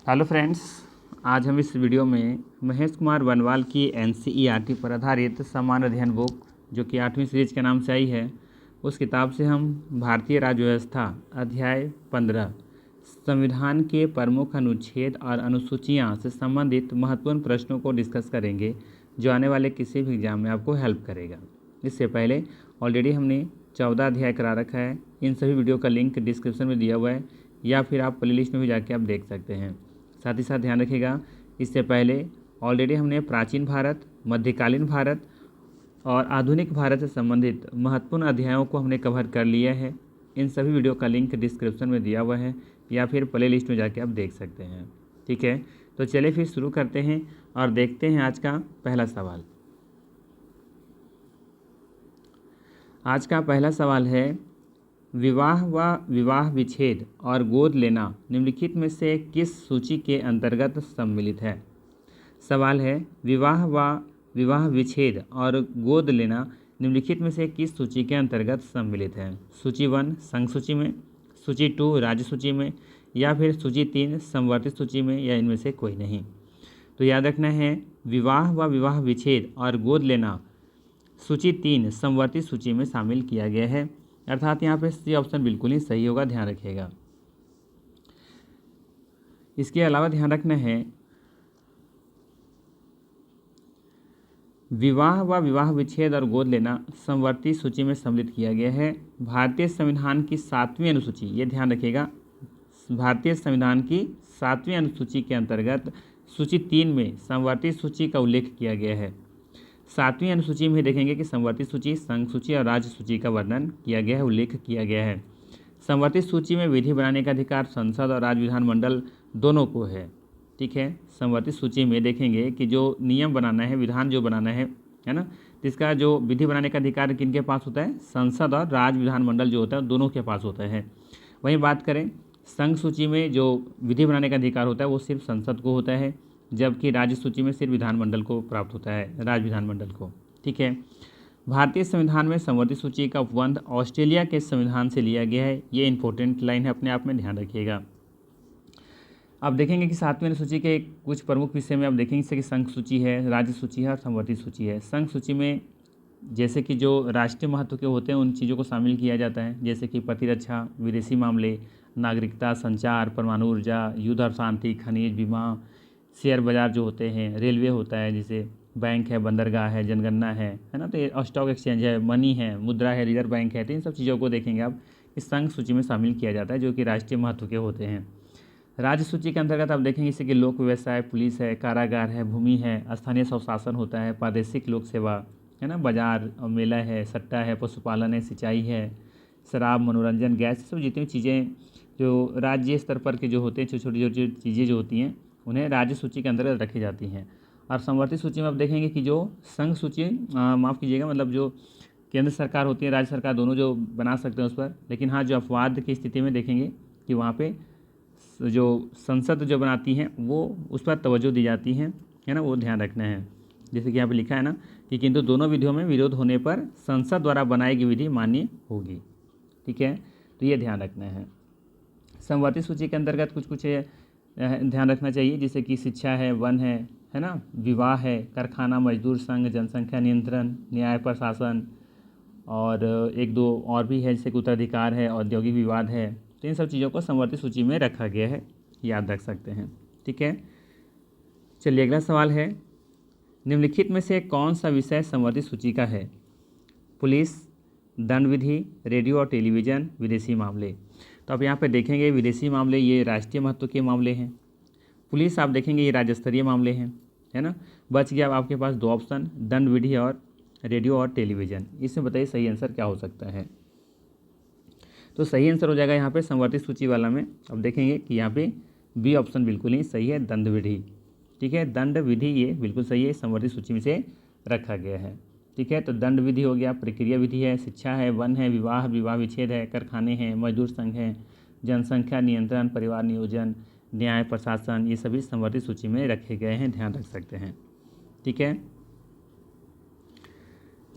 Hello friends, आज हम इस वीडियो में महेश कुमार बनवाल की एनसीईआरटी पर आधारित सामान्य अध्ययन बुक जो कि 8वीं सीरीज के नाम से आई है, उस किताब से हम भारतीय राज्य व्यवस्था अध्याय 15 संविधान के प्रमुख अनुच्छेद और अनुसूचियां से संबंधित महत्वपूर्ण प्रश्नों को डिस्कस करेंगे जो आने वाले किसी भी एग्जाम में आपको हेल्प करेगा। इससे पहले ऑलरेडी हमने 14 अध्याय करा रखा है। इन सभी वीडियो का लिंक डिस्क्रिप्शन में दिया हुआ है या फिर आप प्लेलिस्ट में भी जाके आप देख सकते हैं। साथ ही साथ ध्यान रखिएगा, इससे पहले ऑलरेडी हमने प्राचीन भारत, मध्यकालीन भारत और आधुनिक भारत से संबंधित महत्वपूर्ण अध्यायों को हमने कवर कर लिया है। इन सभी वीडियो का लिंक डिस्क्रिप्शन में दिया हुआ है या फिर प्ले लिस्ट में जाके आप देख सकते हैं। ठीक है, तो चलिए फिर शुरू करते हैं और देखते हैं आज का पहला सवाल। आज का पहला सवाल है, विवाह व विवाह विच्छेद और गोद लेना निम्नलिखित में से किस सूची के अंतर्गत सम्मिलित है। सवाल है, विवाह व विवाह विच्छेद और गोद लेना निम्नलिखित में से किस सूची के अंतर्गत सम्मिलित है। सूची 1 संघ सूची में, सूची 2 राज्य सूची में या फिर सूची 3 संवर्धित सूची में, या इनमें से कोई नहीं। तो याद रखना है, विवाह व विवाह विच्छेद और गोद लेना सूची 3 संवर्धित सूची में शामिल किया गया है, अर्थात यहाँ पे सी ऑप्शन बिल्कुल ही सही होगा, ध्यान रखिएगा। इसके अलावा ध्यान रखना है, विवाह व विवाह विच्छेद और गोद लेना संवर्ती सूची में सम्मिलित किया गया है। भारतीय संविधान की 7वीं अनुसूची, ये ध्यान रखिएगा, भारतीय संविधान की 7वीं अनुसूची के अंतर्गत सूची 3 में संवर्ती सूची का उल्लेख किया गया है। 7वीं अनुसूची में देखेंगे कि संवर्ती सूची, संघ सूची और राज्य सूची का वर्णन किया गया है, उल्लेख किया गया है। संवर्ती सूची में विधि बनाने का अधिकार संसद और राज्य विधानमंडल दोनों को है। ठीक है, संवर्ती सूची में देखेंगे कि जो नियम बनाना है, विधान जो बनाना है ना, तो इसका जो विधि बनाने का अधिकार किनके पास होता है, संसद और राज्य विधानमंडल जो होता है दोनों के पास होता है। वहीं बात करें संघ सूची में जो विधि बनाने का अधिकार होता है वो सिर्फ संसद को होता है, जबकि राज्य सूची में सिर्फ विधानमंडल को प्राप्त होता है, राज्य विधानमंडल को। ठीक है, भारतीय संविधान में संवर्ती सूची का उपबंध ऑस्ट्रेलिया के संविधान से लिया गया है। ये इंपॉर्टेंट लाइन है, अपने आप में ध्यान रखिएगा। अब देखेंगे कि 7वीं अनुसूची के कुछ प्रमुख विषय में अब देखेंगे जैसे कि संघ सूची है, राज्य सूची है और संवर्ती सूची है। संघ सूची में जैसे कि जो राष्ट्रीय महत्व के होते हैं उन चीज़ों को शामिल किया जाता है, जैसे कि प्रतिरक्षा, विदेशी मामले, नागरिकता, संचार, परमाणु ऊर्जा, युद्ध और शांति, खनिज, बीमा, शेयर बाज़ार जो होते हैं, रेलवे होता है, जैसे बैंक है, बंदरगाह है, जनगणना है ना, तो स्टॉक एक्सचेंज है, मनी है, मुद्रा है, रिजर्व बैंक है। तो इन सब चीज़ों को देखेंगे आप इस संघ सूची में शामिल किया जाता है जो कि राष्ट्रीय महत्व के होते हैं। राज्य सूची के अंतर्गत आप देखेंगे जैसे कि लोक व्यवसाय, पुलिस है, कारागार है, भूमि है, स्थानीय स्वशासन होता है, प्रादेशिक लोक सेवा है ना, बाजार और मेला है, सट्टा है, पशुपालन है, सिंचाई है, शराब, मनोरंजन, गैस, सब जितनी चीज़ें जो राज्य स्तर पर के जो होते हैं, छोटी छोटी चीज़ें जो होती हैं उन्हें राज्य सूची के अंतर्गत रखी जाती हैं। और संवर्ती सूची में आप देखेंगे कि जो संघ सूची, माफ़ कीजिएगा, मतलब जो केंद्र सरकार होती है, राज्य सरकार दोनों जो बना सकते हैं उस पर, लेकिन हाँ जो अपवाद की स्थिति में देखेंगे कि वहाँ पे जो संसद जो बनाती हैं वो उस पर तवज्जो दी जाती है ना, वो ध्यान रखना है। जैसे कि यहाँ पे लिखा है ना कि किंतु दोनों विधियों में विरोध होने पर संसद द्वारा बनाई गई विधि मान्य होगी। ठीक है, तो ये ध्यान रखना है। संवर्ती सूची के अंतर्गत कुछ कुछ ध्यान रखना चाहिए, जैसे कि शिक्षा है, वन है ना, विवाह है, कारखाना, मजदूर संघ, जनसंख्या नियंत्रण, न्याय प्रशासन और एक दो और भी है, जैसे कि उत्तराधिकार है, औद्योगिक विवाद है। तो इन सब चीज़ों को संवर्ती सूची में रखा गया है, याद रख सकते हैं। ठीक है, चलिए अगला सवाल है, निम्नलिखित में से कौन सा विषय संवर्ती सूची का है। पुलिस, दंड विधि, रेडियो और टेलीविज़न, विदेशी मामले। तो आप यहाँ पे देखेंगे विदेशी मामले ये राष्ट्रीय महत्व के मामले हैं, पुलिस आप देखेंगे ये राज्य स्तरीय मामले हैं, है ना। बच गया अब आपके पास 2 ऑप्शन, दंड विधि और रेडियो और टेलीविज़न। इसमें बताइए सही आंसर क्या हो सकता है। तो सही आंसर हो जाएगा यहाँ पे संवर्ती सूची वाला में। अब देखेंगे कि यहाँ पे बी ऑप्शन बिल्कुल ही सही है, दंड विधि। ठीक है, दंड विधि ये बिल्कुल सही है, संवर्ती सूची में से रखा गया है। ठीक है, तो दंड विधि हो गया, प्रक्रिया विधि है, शिक्षा है, वन है, विवाह विवाह विच्छेद है, कारखाने हैं, मजदूर संघ है, जनसंख्या नियंत्रण, परिवार नियोजन, न्याय प्रशासन, ये सभी संवर्ती सूची में रखे गए हैं, ध्यान रख सकते हैं। ठीक है,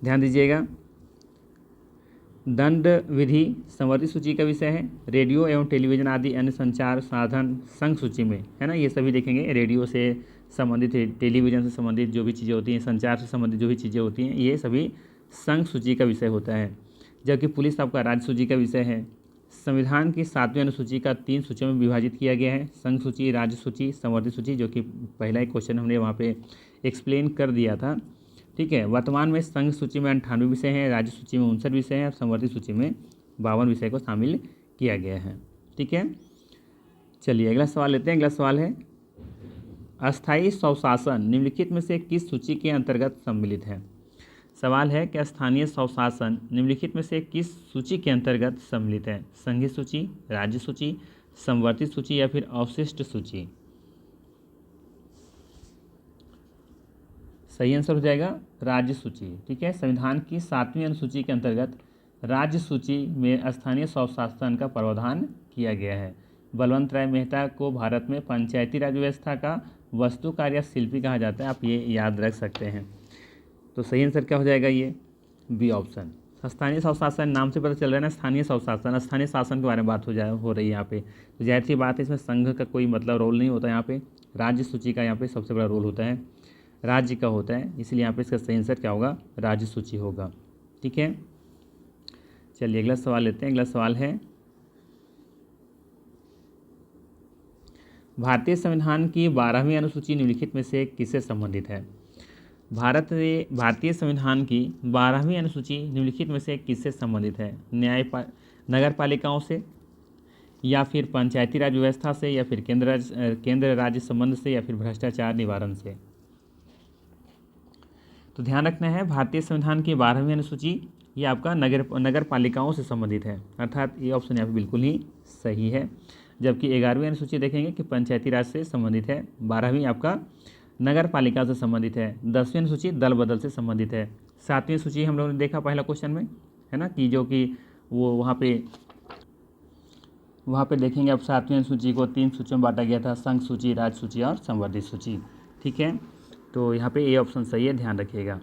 ध्यान दीजिएगा। दंड विधि संवर्धित सूची का विषय है। रेडियो एवं टेलीविजन आदि अन्य संचार साधन संघ सूची में है ना, ये सभी देखेंगे। रेडियो से संबंधित, टेलीविजन से संबंधित जो भी चीज़ें होती हैं, संचार से संबंधित जो भी चीज़ें होती हैं, ये सभी संघ सूची का विषय होता है। जबकि पुलिस आपका राज्य सूची का विषय है। संविधान की 7वीं अनुसूची का 3 सूचियों में विभाजित किया गया है, संघ सूची, राज्य सूची, संवर्धित सूची, जो कि पहला एक क्वेश्चन हमने वहाँ पे एक्सप्लेन कर दिया था। ठीक है, वर्तमान में संघ सूची में 98 विषय हैं, राज्य सूची में 59 विषय हैं और संवर्धित सूची में 52 विषय को शामिल किया गया है। ठीक है, चलिए अगला सवाल लेते हैं। अगला सवाल है, अस्थायी स्वशासन निम्नलिखित में से किस सूची के अंतर्गत सम्मिलित है। सवाल है कि स्थानीय स्वशासन निम्नलिखित में से किस सूची के अंतर्गत सम्मिलित है। संघीय सूची, राज्य सूची, संवर्धित सूची या फिर अवशिष्ट सूची। सही आंसर हो जाएगा राज्य सूची। ठीक है, संविधान की 7वीं अनुसूची के अंतर्गत राज्य सूची में स्थानीय स्वशासन का प्रावधान किया गया है। बलवंत राय मेहता को भारत में पंचायती राज व्यवस्था का वास्तुकार या शिल्पी कहा जाता है, आप ये याद रख सकते हैं। तो सही आंसर क्या हो जाएगा, ये बी ऑप्शन। स्थानीय स्वशासन नाम से पता चल रहा है ना, स्थानीय स्वशासन, स्थानीय शासन के बारे में बात हो रही है यहाँ पे। तो जाहिर सी बात है, इसमें संघ का कोई मतलब रोल नहीं होता यहाँ पे। राज्य सूची का यहाँ पे सबसे बड़ा रोल होता है, राज्य का होता है, इसलिए यहाँ पे इसका सही आंसर क्या होगा, राज्य सूची होगा। ठीक है, चलिए अगला सवाल लेते हैं। अगला सवाल है, भारतीय संविधान की 12वीं अनुसूची निम्नलिखित में से किससे संबंधित है। भारतीय संविधान की 12वीं अनुसूची निम्नलिखित में से किससे संबंधित है। नगर पालिकाओं से, या फिर पंचायती राज व्यवस्था से, या फिर केंद्र राज्य संबंध से, या फिर भ्रष्टाचार निवारण से। तो ध्यान रखना है, भारतीय संविधान की 12वीं अनुसूची ये आपका नगर पालिकाओं से संबंधित है, अर्थात ये ऑप्शन यहाँ पे बिल्कुल ही सही है। जबकि 11वीं अनुसूची देखेंगे कि पंचायती राज से संबंधित है, 12वीं आपका नगर पालिका से संबंधित है, 10वीं अनुसूची दल बदल से संबंधित है। 7वीं सूची हम लोगों ने देखा पहला क्वेश्चन में, है ना, कि जो कि वो वहाँ पे देखेंगे अब 7वीं अनुसूची को 3 सूचियों में बांटा गया था, संघ सूची, राज्य सूची और संवर्धित सूची। ठीक है, तो यहाँ पे ये ऑप्शन सही है, ध्यान रखिएगा।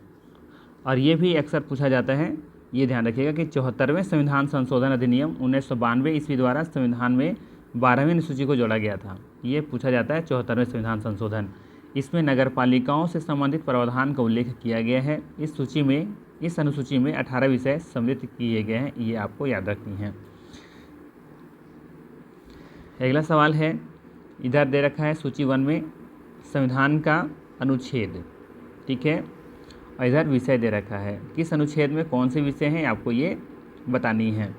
और ये भी अक्सर पूछा जाता है, ये ध्यान रखिएगा कि 74वें संविधान संशोधन अधिनियम 1992 ईस्वी द्वारा संविधान में 12वीं अनुसूची को जोड़ा गया था। ये पूछा जाता है 74वें संविधान संशोधन, इसमें नगर पालिकाओं से संबंधित प्रावधान का उल्लेख किया गया है। इस अनुसूची में 18 विषय सम्मिलित किए गए हैं, ये आपको याद रखनी है। अगला सवाल है, इधर दे रखा है सूची 1 में संविधान का अनुच्छेद, ठीक है, और इधर विषय दे रखा है। किस अनुच्छेद में कौन से विषय हैं आपको ये बतानी है।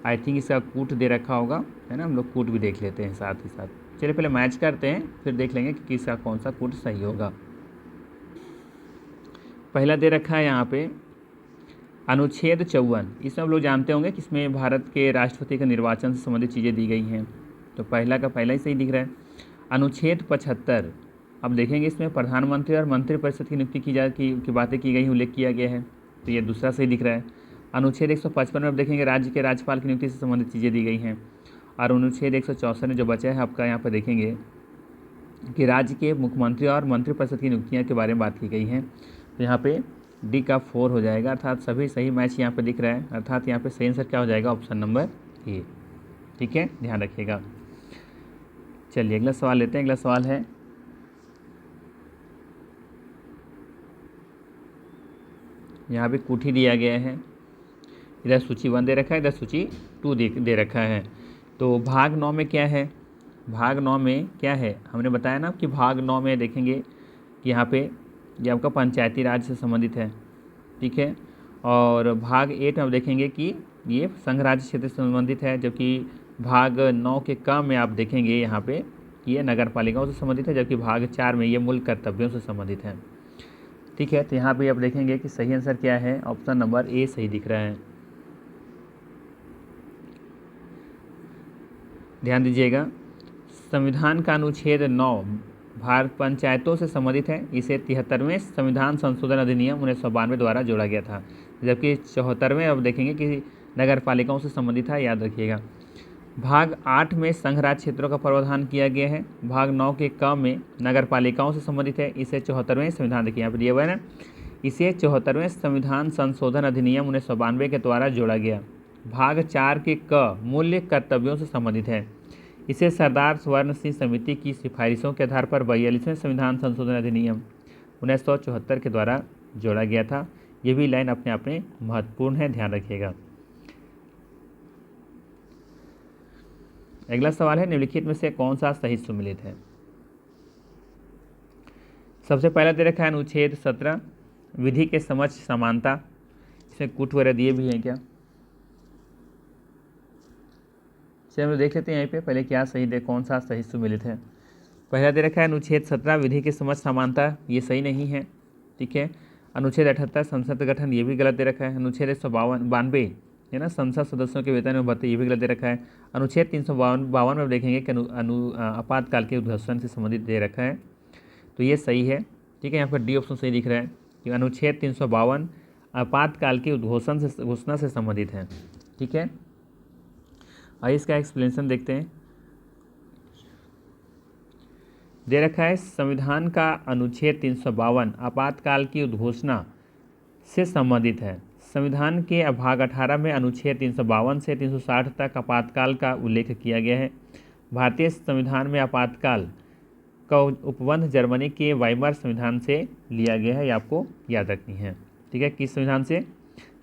आई थिंक इसका कूट दे रखा होगा, है ना, हम लोग कूट भी देख लेते हैं साथ ही साथ। चलिए पहले मैच करते हैं, फिर देख लेंगे कि किसका कौन सा कूट सही होगा। पहला दे रखा है यहाँ पे अनुच्छेद 54, इसमें हम लोग जानते होंगे कि इसमें भारत के राष्ट्रपति के निर्वाचन से संबंधित चीज़ें दी गई हैं, तो पहला का पहला ही सही दिख रहा है। अनुच्छेद 75, अब देखेंगे इसमें प्रधानमंत्री और मंत्रिपरिषद की नियुक्ति की बातें की गई, उल्लेख किया गया है, तो ये दूसरा सही दिख रहा है। अनुच्छेद 155 में अब देखेंगे राज्य के राज्यपाल की नियुक्ति से संबंधित चीज़ें दी गई हैं। और अनुच्छेद 164 में जो बचा है आपका, यहाँ पर देखेंगे कि राज्य के मुख्यमंत्री और मंत्रिपरिषद की नियुक्तियाँ के बारे में बात की गई है, तो यहाँ पे डी का 4 हो जाएगा, अर्थात सभी सही मैच यहाँ पे दिख रहा है, अर्थात यहाँ पे सही आंसर क्या हो जाएगा, ऑप्शन नंबर ए। ठीक है, ध्यान रखिएगा। चलिए अगला सवाल लेते हैं। अगला सवाल है, यहाँ पे कुठी दिया गया है, इधर सूची 1 दे रखा है, इधर सूची 2 दे रखा है। तो भाग 9 में क्या है, भाग 9 में क्या है, हमने बताया ना कि भाग 9 में देखेंगे कि यहाँ पे ये आपका पंचायती राज से संबंधित है, ठीक है। और भाग 8 में आप देखेंगे कि ये संघ राज्य क्षेत्र से संबंधित है, जबकि भाग 9 के क में आप देखेंगे यहाँ पे कि ये नगर पालिकाओं से संबंधित है, जबकि भाग 4 में ये मूल कर्तव्यों से संबंधित है। ठीक है, तो यहाँ पे आप देखेंगे कि सही आंसर क्या है, ऑप्शन नंबर ए सही दिख रहा है। ध्यान दीजिएगा, संविधान का अनुच्छेद 9 भारत पंचायतों से संबंधित है, इसे 73वें संविधान संशोधन अधिनियम 1992 द्वारा जोड़ा गया था, जबकि 74वें अब देखेंगे कि नगर पालिकाओं से संबंधित है, याद रखिएगा। भाग 8 में संघ राज्य क्षेत्रों का प्रावधान किया गया है, भाग 9 के क में नगर पालिकाओं से संबंधित है, इसे 74वें संविधान, देखिए यहाँ पर दिया हुआ है ना, इसे 74वें संविधान संशोधन अधिनियम 1992 के द्वारा जोड़ा गया। भाग 4 के क मूल्य कर्तव्यों से संबंधित है। इसे सरदार स्वर्ण सिंह समिति की सिफारिशों के आधार पर 42वें संविधान संशोधन अधिनियम 1974 के द्वारा जोड़ा गया था। ये भी लाइन अपने आप में महत्वपूर्ण है, ध्यान रखिएगा। अगला सवाल है, निम्नलिखित में से कौन सा सही सुमेलित है। सबसे पहला दे रखा है अनुच्छेद 17 विधि के समक्ष समानता। इसमें कूट वगैरह दिए भी हैं क्या? चलिए हम देख लेते हैं यहाँ पे पहले क्या सही दे, कौन सा सही सुमेलित है। पहला दे रखा है अनुच्छेद 17 विधि के समक्ष समानता, ये सही नहीं है, ठीक है। अनुच्छेद 78 संसद गठन, ये भी गलत दे रखा है। अनुच्छेद 192 है ना, संसद सदस्यों के वेतन में भत्ते, ये भी गलत दे रखा है। अनुच्छेद 352 में देखेंगे कि आपातकाल के उद्घोषण से संबंधित दे रखा है, तो ये सही है, ठीक है। यहाँ पर डी ऑप्शन सही दिख रहा है कि अनुच्छेद 352 आपातकाल के घोषणा से संबंधित है, ठीक है। आइए इसका एक्सप्लेनेशन देखते हैं। दे रखा है संविधान का अनुच्छेद 352 आपातकाल की उद्घोषणा से संबंधित है। संविधान के भाग 18 में अनुच्छेद 352 से 360 तक आपातकाल का उल्लेख किया गया है। भारतीय संविधान में आपातकाल का उपबंध जर्मनी के वाइमर संविधान से लिया गया है, ये आपको याद रखनी है, ठीक है। किस संविधान से?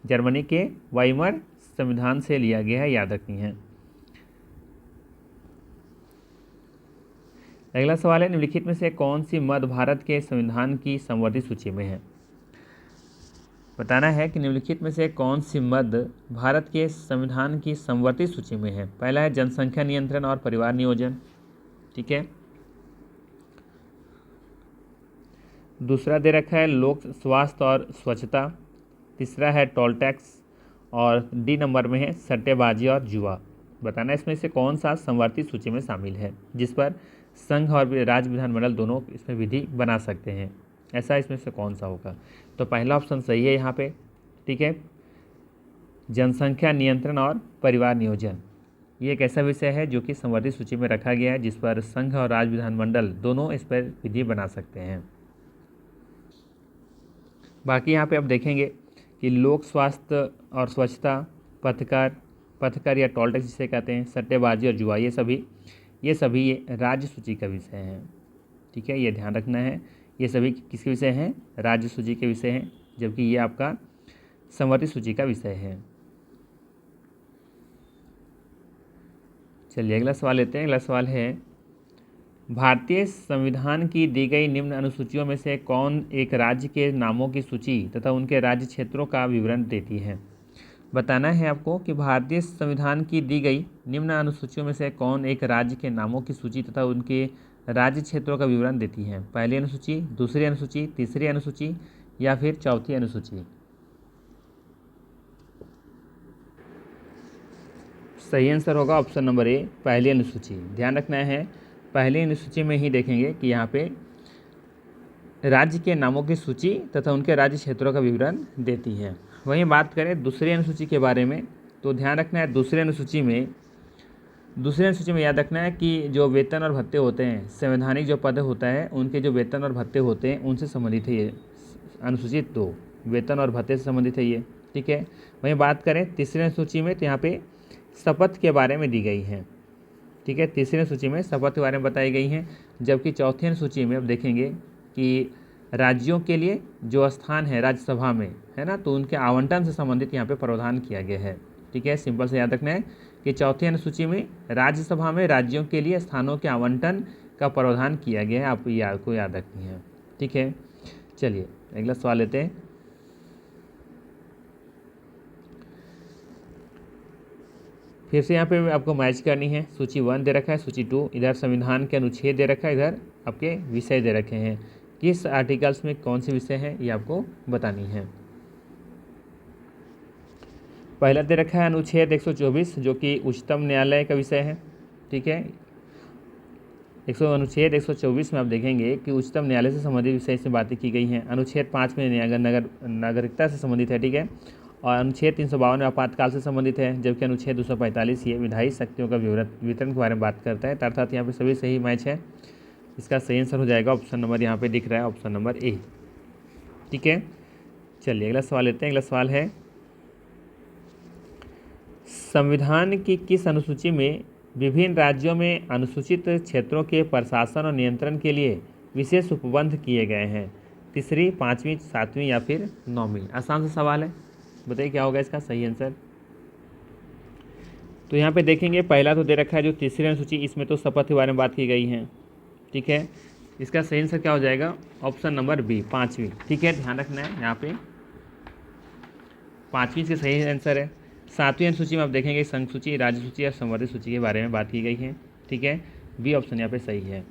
जर्मनी के वाइमर संविधान से लिया गया है, याद रखनी है। अगला सवाल है, निम्नलिखित में से कौन सी मद भारत के संविधान की संवर्धित सूची में है। बताना है कि निम्नलिखित में से कौन सी मद भारत के संविधान की संवर्धित सूची में है। पहला है जनसंख्या नियंत्रण और परिवार नियोजन, ठीक है। दूसरा दे रखा है लोक स्वास्थ्य और स्वच्छता। तीसरा है टोल टैक्स और डी नंबर में है सट्टेबाजी और जुआ। बताना इसमें से कौन सा संवर्धित सूची में शामिल है, जिस पर संघ और राज्य विधानमंडल दोनों इसमें विधि बना सकते हैं। ऐसा इसमें से कौन सा होगा? तो पहला ऑप्शन सही है यहाँ पे, ठीक है। जनसंख्या नियंत्रण और परिवार नियोजन ये एक ऐसा विषय है जो कि संवर्धित सूची में रखा गया है, जिस पर संघ और राज्य विधानमंडल दोनों इस पर विधि बना सकते हैं। बाकी यहाँ पे अब देखेंगे कि लोक स्वास्थ्य और स्वच्छता, पथकर या टोल टैक्स जिसे कहते हैं, सट्टेबाजी और जुआ, ये सभी राज्य सूची का विषय हैं, ठीक है। ये ध्यान रखना है, ये सभी किसके विषय हैं? राज्य सूची के विषय हैं, जबकि ये आपका संवर्धित सूची का विषय है। चलिए अगला सवाल लेते हैं। अगला सवाल है, भारतीय संविधान की दी गई निम्न अनुसूचियों में से कौन एक राज्य के नामों की सूची तथा उनके राज्य क्षेत्रों का विवरण देती है। बताना है आपको कि भारतीय संविधान की दी गई निम्न अनुसूचियों में से कौन एक राज्य के नामों की सूची तथा उनके राज्य क्षेत्रों का विवरण देती है। पहली अनुसूची, दूसरी अनुसूची, तीसरी अनुसूची या फिर चौथी अनुसूची। सही आंसर होगा ऑप्शन नंबर ए, पहली अनुसूची। ध्यान रखना है, पहली अनुसूची में ही देखेंगे कि यहाँ पे राज्य के नामों की सूची तथा उनके राज्य क्षेत्रों का विवरण देती है। वहीं बात करें दूसरी अनुसूची के बारे में, तो ध्यान रखना है दूसरी अनुसूची में याद रखना है कि जो वेतन और भत्ते होते हैं, संवैधानिक जो पद होता है उनके जो वेतन और भत्ते होते हैं उनसे संबंधित है ये अनुसूची 2, वेतन और भत्ते से संबंधित है ये, ठीक है। वहीं बात करें तीसरी अनुसूची में, तो यहाँ पे शपथ के बारे में दी गई है, ठीक है। तीसरी अनुसूची में शपथ के बारे में बताई गई हैं, जबकि चौथी अनुसूची में अब देखेंगे कि राज्यों के लिए जो स्थान है राज्यसभा में, है ना, तो उनके आवंटन से संबंधित यहाँ पे प्रावधान किया गया है, ठीक है। सिंपल से याद रखना है कि चौथी अनुसूची में राज्यसभा में राज्यों के लिए स्थानों के आवंटन का प्रावधान किया गया है, आपको याद रखनी है, ठीक है। चलिए अगला सवाल लेते हैं। फिर से यहाँ पे आपको मैच करनी है, सूची 1 दे रखा है, सूची 2, इधर संविधान के अनुच्छेद दे रखा है, इधर आपके विषय दे रखे हैं। किस आर्टिकल्स में कौन से विषय हैं ये आपको बतानी है। पहला दे रखा है अनुच्छेद 124 जो कि उच्चतम न्यायालय का विषय है, ठीक है। अनुच्छेद 124 में आप देखेंगे कि उच्चतम न्यायालय से संबंधित विषय से बातें की गई हैं। अनुच्छेद 5 में नागरिकता से संबंधित है, ठीक है। और अनुच्छेद 352 में आपातकाल से संबंधित है, जबकि अनुच्छेद 245 ये विधायी शक्तियों का वितरण के बारे में बात करता है। अर्थात यहाँ पे सभी सही मैच है। इसका सही आंसर हो जाएगा ऑप्शन नंबर, यहाँ पे दिख रहा है ऑप्शन नंबर ए, ठीक है। चलिए अगला सवाल लेते हैं। अगला सवाल है, संविधान की किस अनुसूची में विभिन्न राज्यों में अनुसूचित क्षेत्रों के प्रशासन और नियंत्रण के लिए विशेष उपबंध किए गए हैं? तीसरी, पाँचवीं, सातवीं या फिर नौवीं? आसान सा सवाल है, बताइए क्या होगा इसका सही आंसर। तो यहाँ पे देखेंगे, पहला तो दे रखा है जो तीसरी अनुसूची, इसमें तो शपथ के बारे में बात की गई है। ठीक है, इसका सही आंसर क्या हो जाएगा? ऑप्शन नंबर बी, पाँचवीं। ठीक है, ध्यान रखना है यहाँ पे पाँचवीं इसका सही आंसर है। सातवीं अनुसूची में आप देखेंगे संघ सूची, राज्य सूची और संवर्धित सूची के बारे में बात की गई है। ठीक है, बी ऑप्शन यहाँ पे सही है।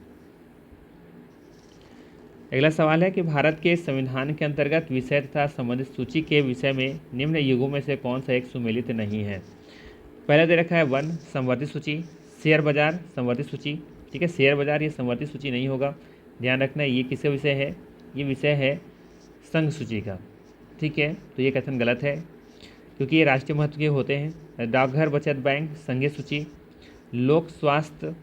अगला सवाल है कि भारत के संविधान के अंतर्गत विषय तथा संबंधित सूची के विषय में निम्न युगों में से कौन सा एक सुमेलित नहीं है? पहला दे रखा है वन, संवर्धित सूची, शेयर बाजार, संवर्धित सूची। ठीक है, शेयर बाजार ये संवर्धित सूची नहीं होगा, ध्यान रखना है। ये किसका विषय है? ये विषय है संघ सूची का। ठीक है, तो ये कथन गलत है क्योंकि ये राष्ट्रीय महत्व के होते हैं। डाकघर बचत बैंक संघीय सूची, लोक स्वास्थ्य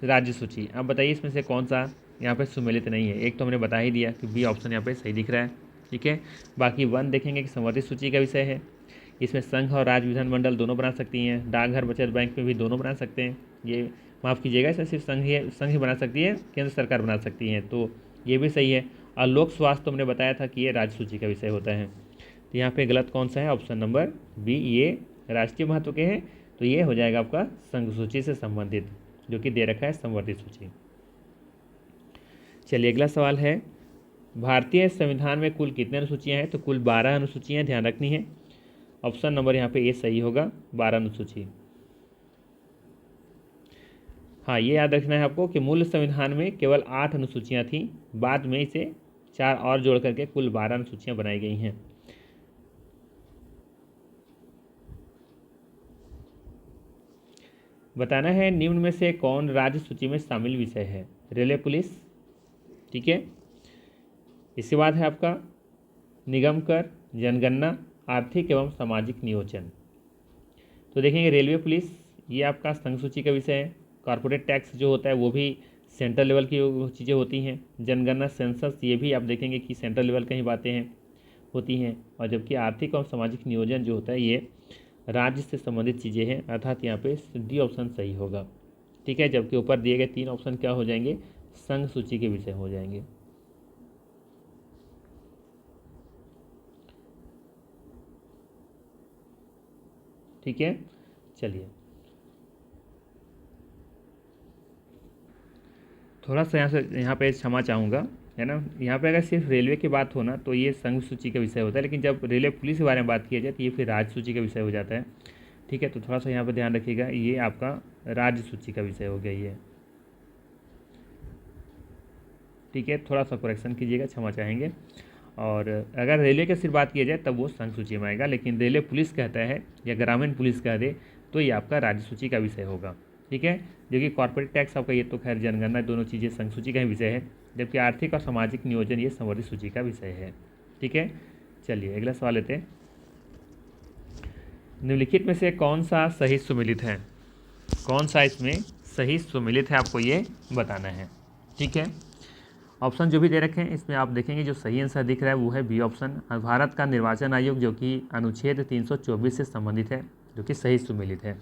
राज्य सूची। अब बताइए इसमें से कौन सा यहाँ पे सुमेलित नहीं है? एक तो हमने बता ही दिया कि बी ऑप्शन यहाँ पे सही दिख रहा है। ठीक है, बाकी वन देखेंगे कि संवर्धित सूची का विषय है, इसमें संघ और राज्य विधानमंडल दोनों बना सकती हैं। डाकघर बचत बैंक में भी दोनों बना सकते हैं। ये माफ़ कीजिएगा, इसमें सिर्फ संघ ही बना सकती है, केंद्र सरकार बना सकती है, तो ये भी सही है। और लोक स्वास्थ्य तो हमने बताया था कि ये राज्य सूची का विषय होता है। तो यहाँ पे गलत कौन सा है? ऑप्शन नंबर बी, ये राष्ट्रीय महत्व के हैं, तो ये हो जाएगा आपका संघ सूची से संबंधित, जो कि दे रखा है संवर्धित सूची। चलिए अगला सवाल है, भारतीय संविधान में कुल कितने अनुसूचियाँ हैं? तो कुल 12 अनुसूचियाँ ध्यान रखनी है। ऑप्शन नंबर यहाँ पे ए सही होगा, 12 अनुसूची। हाँ, ये याद रखना है आपको कि मूल संविधान में केवल 8 अनुसूचियाँ थीं, बाद में इसे 4 और जोड़ करके कुल 12 अनुसूचियाँ बनाई गई हैं। बताना है निम्न में से कौन राज्य सूची में शामिल विषय है? Railway police. ठीक है, इसके बाद है आपका निगम कर, जनगणना, आर्थिक एवं सामाजिक नियोजन। तो देखेंगे रेलवे पुलिस ये आपका संघ सूची का विषय है। कॉर्पोरेट टैक्स जो होता है वो भी सेंट्रल लेवल की चीज़ें होती हैं। जनगणना सेंसस ये भी आप देखेंगे कि सेंट्रल लेवल की बातें हैं होती हैं। और जबकि आर्थिक और सामाजिक नियोजन जो होता है ये राज्य से संबंधित चीज़ें हैं, अर्थात यहाँ पे डी ऑप्शन सही होगा। ठीक है, जबकि ऊपर दिए गए 3 ऑप्शन क्या हो जाएंगे? संघ सूची के विषय हो जाएंगे। ठीक है, चलिए थोड़ा सा यहाँ पे क्षमा चाहूँगा, है ना। यहाँ पे अगर सिर्फ रेलवे की बात हो ना तो ये संघ सूची का विषय होता है, लेकिन जब रेलवे पुलिस के बारे में बात किया जाए तो ये फिर राज्य सूची का विषय हो जाता है। ठीक है, तो थोड़ा सा यहाँ पे ध्यान रखिएगा, ये आपका राज्य सूची का विषय हो गया ये। ठीक है, थोड़ा सा करेक्शन कीजिएगा, क्षमा चाहेंगे। और अगर रेलवे की सिर्फ बात किया जाए तब वो संघ सूची में आएगा, लेकिन रेलवे पुलिस कहता है या ग्रामीण पुलिस कह दे तो ये आपका राज्य सूची का विषय होगा। ठीक है, जो कि कॉर्पोरेट टैक्स आपका ये तो खैर जनगणना दोनों चीज़ें संघ सूची का ही विषय है, जबकि आर्थिक और सामाजिक नियोजन ये संवर्धित सूची का विषय है। ठीक है, चलिए अगला सवाल लेते हैं। निम्नलिखित में से कौन सा सही सुमेलित है? कौन सा इसमें सही सुमेलित है आपको ये बताना है। ठीक है, ऑप्शन जो भी दे रखे हैं इसमें आप देखेंगे जो सही आंसर दिख रहा है वो है बी ऑप्शन, भारत का निर्वाचन आयोग, जो कि अनुच्छेद 324 से संबंधित है, जो कि सही सुमेलित है।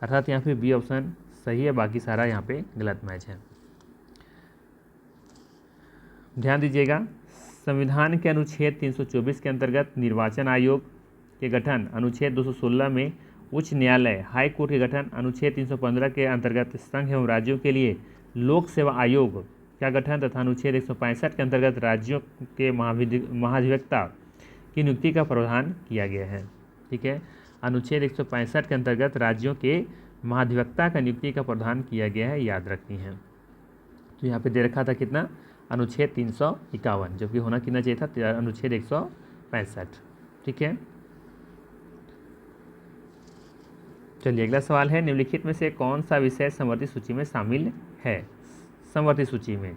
अर्थात यहाँ पे बी ऑप्शन सही है, बाकी सारा यहाँ पे गलत मैच है। ध्यान दीजिएगा, संविधान के अनुच्छेद 324 के अंतर्गत निर्वाचन आयोग के गठन, अनुच्छेद 216 में उच्च न्यायालय हाई कोर्ट के गठन, अनुच्छेद 315 के अंतर्गत संघ एवं राज्यों के लिए लोक सेवा आयोग का गठन तथा अनुच्छेद 165 के अंतर्गत राज्यों के महाधिवक्ता की नियुक्ति का प्रावधान किया गया है। ठीक है, अनुच्छेद 165 के अंतर्गत राज्यों के महाधिवक्ता का नियुक्ति का प्रावधान किया गया है, याद रखनी है। तो यहाँ पे दे रखा था कितना? अनुच्छेद 351, जबकि होना कितना चाहिए था? अनुच्छेद 165। ठीक है, चलिए अगला सवाल है, निम्नलिखित में से कौन सा विषय संवर्धित सूची में शामिल है? संवर्धित सूची में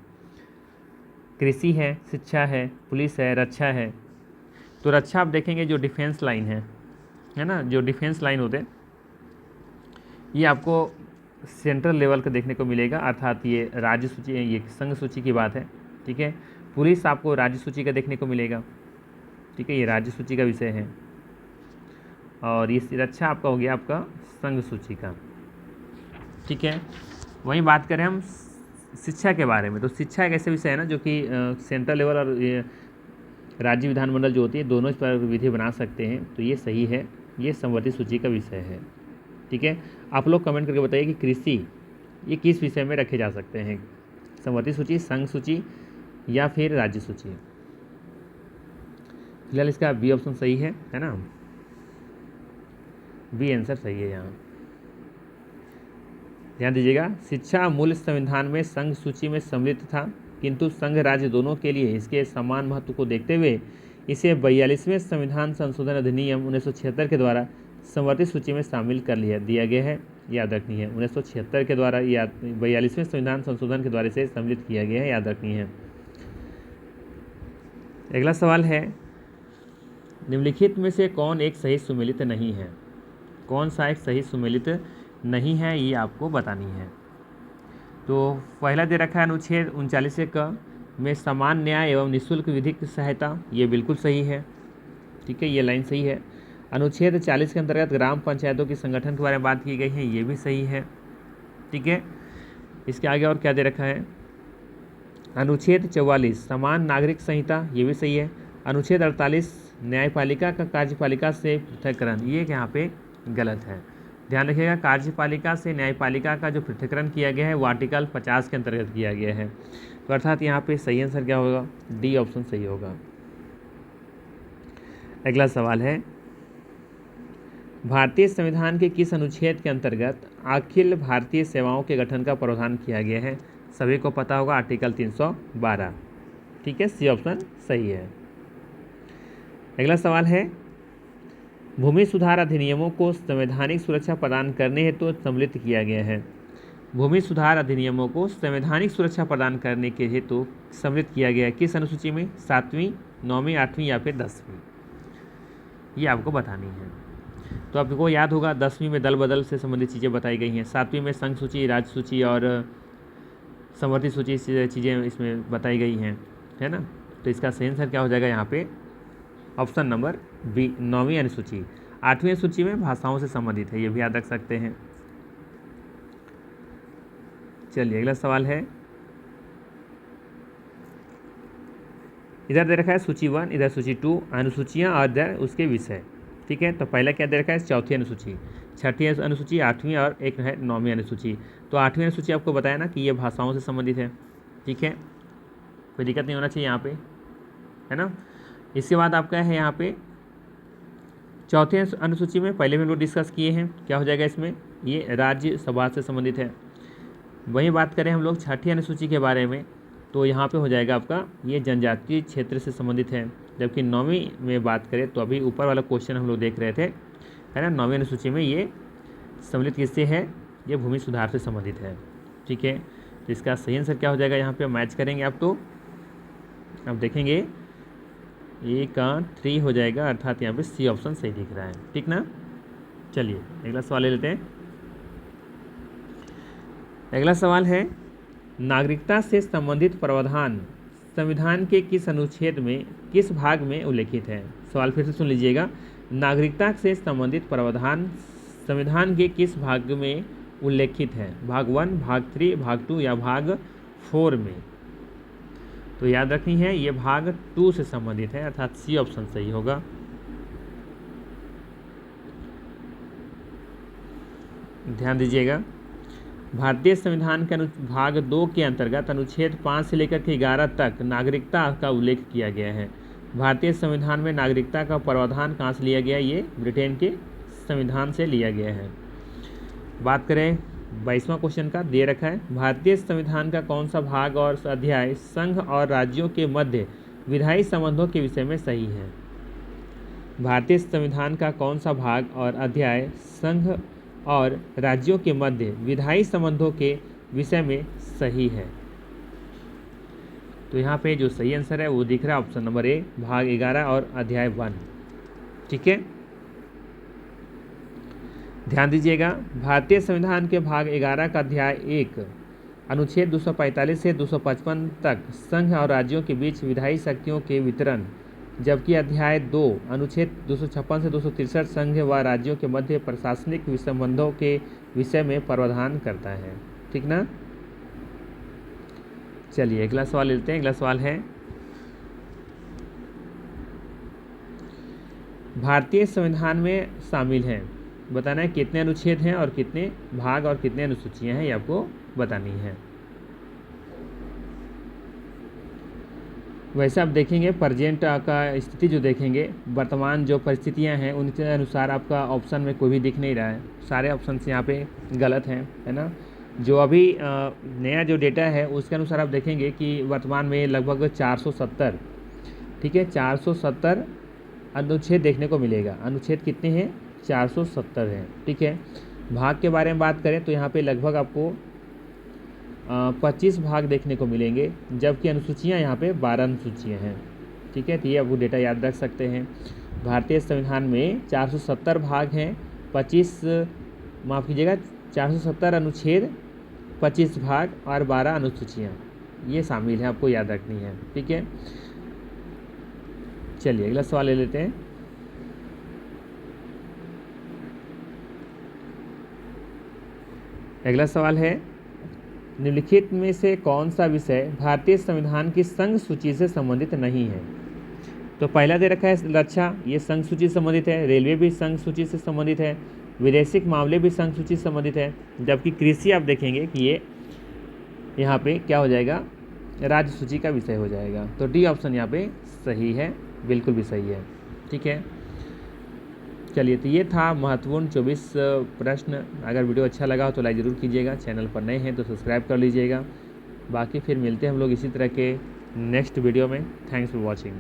कृषि है, शिक्षा है, पुलिस है, रक्षा है। तो रक्षा आप देखेंगे जो डिफेंस लाइन है ना, जो डिफेंस लाइन होते हैं ये आपको सेंट्रल लेवल का देखने को मिलेगा, अर्थात ये राज्य सूची, ये संघ सूची की बात है। ठीक है, पुलिस आपको राज्य सूची का देखने को मिलेगा। ठीक है, ये राज्य सूची का विषय है। और ये रक्षा आपका हो गया आपका संघ सूची का। ठीक है, वहीं बात करें हम शिक्षा के बारे में, तो शिक्षा एक ऐसे विषय है ना जो कि सेंट्रल लेवल और राज्य विधानमंडल जो होती है दोनों इस पर विधि बना सकते हैं, तो ये सही है, ये समवर्ती सूची का विषय है। ठीक है, आप लोग कमेंट करके बताइए कि कृषि ये किस विषय में रखे जा सकते हैं, समवर्ती सूची, संघ सूची या फिर राज्य सूची। फिलहाल इसका बी ऑप्शन सही है ना, बी आंसर सही है यहाँ। ध्यान दीजिएगा, शिक्षा मूल संविधान में संघ सूची में सम्मिलित था, किंतु संघ राज्य दोनों के लिए इसके समान महत्व को देखते हुए इसे 42वें संविधान संशोधन अधिनियम 1976 के द्वारा समवर्ती सूची में शामिल कर दिया गया है। याद रखनी है, 1976 के द्वारा या 42वें संविधान संशोधन के द्वारा इसे सम्मिलित किया गया है, याद रखनी है। अगला सवाल है, निम्नलिखित में से कौन एक सही सुमेलित नहीं है, कौन सा एक सही सुमेलित नहीं है, ये आपको बतानी है। तो पहला दे रखा है अनुच्छेद 39 क में समान न्याय एवं निःशुल्क विधिक सहायता, ये बिल्कुल सही है। ठीक है, ये लाइन सही है। अनुच्छेद 40 के अंतर्गत ग्राम पंचायतों के संगठन के बारे में बात की गई है, ये भी सही है। ठीक है, इसके आगे और क्या दे रखा है, अनुच्छेद 44 समान नागरिक संहिता, ये भी सही है। अनुच्छेद 48 न्यायपालिका का कार्यपालिका से पृथककरण, ये यहाँ पे गलत है। ध्यान रखिएगा, कार्यपालिका से न्यायपालिका का जो पृथक्करण किया गया है वो आर्टिकल 50 के अंतर्गत किया गया है, तो अर्थात यहाँ पे सही आंसर क्या होगा, डी ऑप्शन सही होगा। अगला सवाल है, भारतीय संविधान के किस अनुच्छेद के अंतर्गत अखिल भारतीय सेवाओं के गठन का प्रावधान किया गया है, सभी को पता होगा, आर्टिकल 312। ठीक है, सी ऑप्शन सही है। अगला सवाल है, भूमि सुधार अधिनियमों को संवैधानिक सुरक्षा प्रदान करने हेतु सम्मिलित किया गया है। भूमि सुधार अधिनियमों को संवैधानिक सुरक्षा प्रदान करने के हेतु सम्मिलित किया गया है किस अनुसूची में, 7वीं, 9वीं, 8वीं या फिर 10वीं, ये आपको बतानी है। तो आपको याद होगा 10वीं में दल बदल से संबंधित चीज़ें बताई गई हैं, 7वीं में संघ सूची, राज्य सूची और समवर्ती सूची चीज़ें इसमें बताई गई हैं, है ना। तो इसका सही आंसर क्या हो जाएगा यहाँ पे, ऑप्शन नंबर बी, 9वीं अनुसूची। 8वीं अनुसूची में भाषाओं से संबंधित है, ये भी याद रख सकते हैं। चलिए अगला सवाल है, इधर दे रखा है सूची 1, इधर सूची 2, अनुसूचियाँ और इधर उसके विषय। ठीक है, तो पहला क्या दे रखा है, चौथी अनुसूची, छठी अनुसूची, 8वीं और एक है 9वीं अनुसूची। तो 8वीं अनुसूची आपको बताया ना कि ये भाषाओं से संबंधित है। ठीक है, कोई दिक्कत नहीं होना चाहिए यहाँ पे, है ना। इसके बाद आपका है यहाँ पे चौथी अनुसूची में पहले भी हम लोग डिस्कस किए हैं, क्या हो जाएगा इसमें, ये राज्यसभा से संबंधित है। वहीं बात करें हम लोग छठी अनुसूची के बारे में, तो यहाँ पे हो जाएगा आपका ये जनजातीय क्षेत्र से संबंधित है। जबकि 9वीं में बात करें तो अभी ऊपर वाला क्वेश्चन हम लोग देख रहे थे, है ना, 9वीं अनुसूची में ये सम्मिलित किससे है, ये भूमि सुधार से संबंधित है। ठीक है, तो इसका सही आंसर क्या हो जाएगा, यहाँ पे मैच करेंगे आप, तो आप देखेंगे ए का 3 हो जाएगा, अर्थात यहाँ पे सी ऑप्शन सही दिख रहा है। ठीक ना, चलिए अगला सवाल ले लेते हैं। अगला सवाल है, नागरिकता से संबंधित प्रावधान संविधान के किस अनुच्छेद में किस भाग में उल्लेखित है। सवाल फिर से सुन लीजिएगा, नागरिकता से संबंधित प्रावधान संविधान के किस भाग में उल्लेखित है, भाग 1, भाग 3, भाग 2 या भाग 4 में। तो याद रखनी है ये भाग 2 से संबंधित है, अर्थात सी ऑप्शन सही होगा। ध्यान दीजिएगा, भारतीय संविधान के भाग 2 के अंतर्गत अनुच्छेद 5 से लेकर के 11 तक नागरिकता का उल्लेख किया गया है। भारतीय संविधान में नागरिकता का प्रावधान कहाँ से लिया गया, ये ब्रिटेन के संविधान से लिया गया है। बात करें 22वां क्वेश्चन का, दे रखा है, भारतीय संविधान का कौन सा भाग और अध्याय संघ और राज्यों के मध्य विधायी संबंधों के विषय में सही है। भारतीय संविधान का कौन सा भाग और अध्याय संघ और राज्यों के मध्य विधायी संबंधों के विषय में सही है। तो यहाँ पे जो सही आंसर है वो दिख रहा है ऑप्शन नंबर ए, भाग 11 और अध्याय 1। ठीक है, ध्यान दीजिएगा, भारतीय संविधान के भाग 11 का अध्याय 1 अनुच्छेद 245 से 255 तक संघ और राज्यों के बीच विधायी शक्तियों के वितरण जबकि अध्याय 2 अनुच्छेद 256 से 263 संघ व राज्यों के मध्य प्रशासनिक संबंधों के विषय में प्रावधान करता है। ठीक ना। चलिए अगला सवाल लेते हैं। अगला सवाल है भारतीय संविधान में शामिल हैं, बताना है कितने अनुच्छेद हैं और कितने भाग और कितने अनुसूचियां हैं, ये आपको बतानी है। वैसे आप देखेंगे प्रेजेंट का स्थिति जो देखेंगे, वर्तमान जो परिस्थितियां हैं उनके अनुसार आपका ऑप्शन में कोई भी दिख नहीं रहा है, सारे ऑप्शन यहाँ पे गलत हैं, है ना। जो अभी नया जो डेटा है उसके अनुसार आप देखेंगे कि वर्तमान में लगभग 470, ठीक है, 470 अनुच्छेद देखने को मिलेगा। अनुच्छेद कितने हैं? 470 हैं, ठीक है। भाग के बारे में बात करें तो यहाँ पे लगभग आपको 25 भाग देखने को मिलेंगे, जबकि अनुसूचियाँ यहाँ पे 12 अनुसूचियाँ हैं, ठीक है। तो ये आपको डेटा याद रख सकते हैं। भारतीय संविधान में 470 भाग हैं, 470 अनुच्छेद, 25 भाग और 12 अनुसूचियाँ, ये शामिल है, आपको याद रखनी है, ठीक है। चलिए अगला सवाल ले लेते हैं। अगला सवाल है निम्नलिखित में से कौन सा विषय भारतीय संविधान की संघ सूची से संबंधित नहीं है। तो पहला दे रखा है रक्षा, ये संघ सूची से संबंधित है। रेलवे भी संघ सूची से संबंधित है। विदेशिक मामले भी संघ सूची से संबंधित है। जबकि कृषि आप देखेंगे कि ये यहाँ पे क्या हो जाएगा, राज्य सूची का विषय हो जाएगा। तो डी ऑप्शन यहाँ पे सही है, बिल्कुल भी सही है, ठीक है। चलिए तो ये था महत्वपूर्ण 24 प्रश्न। अगर वीडियो अच्छा लगा हो तो लाइक ज़रूर कीजिएगा, चैनल पर नए हैं तो सब्सक्राइब कर लीजिएगा। बाकी फिर मिलते हैं हम लोग इसी तरह के नेक्स्ट वीडियो में। Thanks for watching.